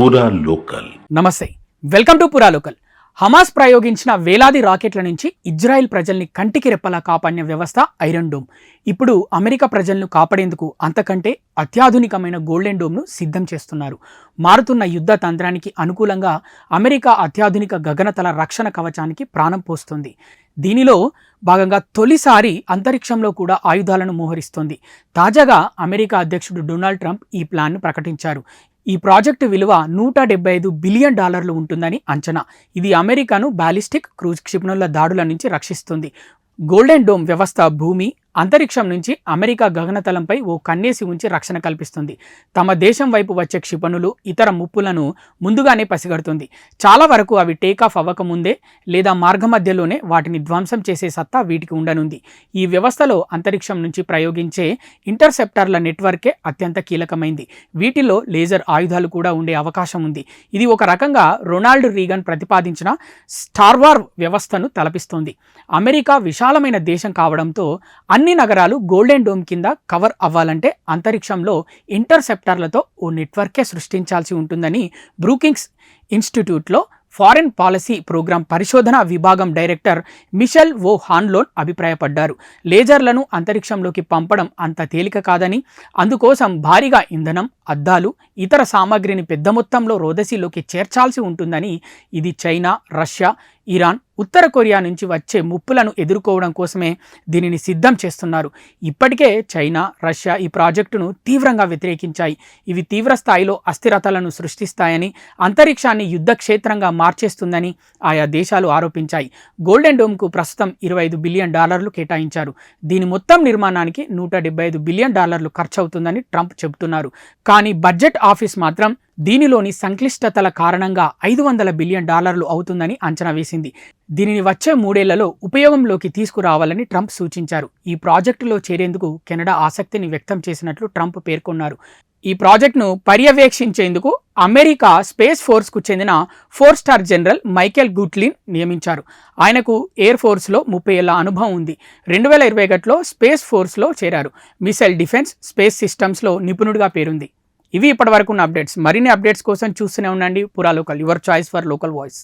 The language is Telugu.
పురా లోకల్. నమస్తే, వెల్కమ్ టు పురా లోకల్. హమాస్ ప్రయోగించిన వేలాది రాకెట్ల నుంచి ఇజ్రాయెల్ ప్రజల్ని కంటికి రెప్పలా కాపాడిన వ్యవస్థ ఐరన్ డోమ్ ఇప్పుడు అమెరికా ప్రజలను కాపాడేందుకు అంతకంటే అత్యాధునికమైన గోల్డెన్ డోమ్ను సిద్ధం చేస్తున్నారు. మారుతున్న యుద్ధ తంత్రానికి అనుకూలంగా అమెరికా అత్యాధునిక గగనతల రక్షణ కవచానికి ప్రాణం పోస్తుంది. దీనిలో భాగంగా తొలిసారి అంతరిక్షంలో కూడా ఆయుధాలను మోహరిస్తోంది. తాజాగా అమెరికా అధ్యక్షుడు డొనాల్డ్ ట్రంప్ ఈ ప్లాన్ను ప్రకటించారు. ఈ ప్రాజెక్టు విలువ $175 బిలియన్ ఉంటుందని అంచనా. ఇది అమెరికాను బాలిస్టిక్ క్రూజ్ క్షిపణుల దాడుల నుంచి రక్షిస్తుంది. గోల్డెన్ డోమ్ వ్యవస్థ భూమి, అంతరిక్షం నుంచి అమెరికా గగనతలంపై ఓ కన్నేసి ఉంచి రక్షణ కల్పిస్తుంది. తమ దేశం వైపు వచ్చే క్షిపణులు, ఇతర ముప్పులను ముందుగానే పసిగడుతుంది. చాలా వరకు అవి టేకాఫ్ అవ్వకముందే లేదా మార్గమధ్యలోనే వాటిని ధ్వంసం చేసే సత్తా వీటికి ఉండనుంది. ఈ వ్యవస్థలో అంతరిక్షం నుంచి ప్రయోగించే ఇంటర్సెప్టర్ల నెట్వర్కే అత్యంత కీలకమైంది. వీటిలో లేజర్ ఆయుధాలు కూడా ఉండే అవకాశం ఉంది. ఇది ఒక రకంగా రొనాల్డ్ రీగన్ ప్రతిపాదించిన స్టార్ వార్ వ్యవస్థను తలపిస్తోంది. అమెరికా విశాలమైన దేశం కావడంతో అన్ని నగరాలు గోల్డెన్ డోమ్ కింద కవర్ అవ్వాలంటే అంతరిక్షంలో ఇంటర్సెప్టర్లతో ఓ నెట్వర్కే సృష్టించాల్సి ఉంటుందని బ్రూకింగ్స్ ఇన్స్టిట్యూట్లో ఫారెన్ పాలసీ ప్రోగ్రాం పరిశోధన విభాగం డైరెక్టర్ మిషెల్ ఓ హాన్లోన్ అభిప్రాయపడ్డారు. లేజర్లను అంతరిక్షంలోకి పంపడం అంత తేలిక కాదని, అందుకోసం భారీగా ఇంధనం, అద్దాలు, ఇతర సామాగ్రిని పెద్ద మొత్తంలో రోదసీలోకి చేర్చాల్సి ఉంటుందని, ఇది చైనా, రష్యా, ఇరాన్, ఉత్తర కొరియా నుంచి వచ్చే ముప్పులను ఎదుర్కోవడం కోసమే దీనిని సిద్ధం చేస్తున్నారు. ఇప్పటికే చైనా, రష్యా ఈ ప్రాజెక్టును తీవ్రంగా వ్యతిరేకించాయి. ఇవి తీవ్ర స్థాయిలో అస్థిరతలను సృష్టిస్తాయని, అంతరిక్షాన్ని యుద్ధ క్షేత్రంగా మార్చేస్తుందని ఆయా దేశాలు ఆరోపించాయి. గోల్డెన్ డోమ్కు ప్రస్తుతం $25 బిలియన్ కేటాయించారు. దీని మొత్తం నిర్మాణానికి $175 బిలియన్ ఖర్చవుతుందని ట్రంప్ చెబుతున్నారు. కానీ బడ్జెట్ ఆఫీస్ మాత్రం దీనిలోని సంక్లిష్టతల కారణంగా $500 బిలియన్ అవుతుందని అంచనా వేసింది. దీనిని వచ్చే 3 ఏళ్లలో ఉపయోగంలోకి తీసుకురావాలని ట్రంప్ సూచించారు. ఈ ప్రాజెక్టులో చేరేందుకు కెనడా ఆసక్తిని వ్యక్తం చేసినట్లు ట్రంప్ పేర్కొన్నారు. ఈ ప్రాజెక్టును పర్యవేక్షించేందుకు అమెరికా స్పేస్ ఫోర్స్కు చెందిన 4 స్టార్ జనరల్ మైకెల్ గుట్లిన్ నియమించారు. ఆయనకు ఎయిర్ ఫోర్స్లో 30 ఏళ్ల అనుభవం ఉంది. 2021లో స్పేస్ ఫోర్స్లో చేరారు. మిసైల్ డిఫెన్స్, స్పేస్ సిస్టమ్స్లో నిపుణుడిగా పేరుంది. ఇవి ఇప్పటివరకు ఉన్న అప్డేట్స్. మరిన్ని అప్డేట్స్ కోసం చూస్తూనే ఉండండి పురా local, your choice for local voice.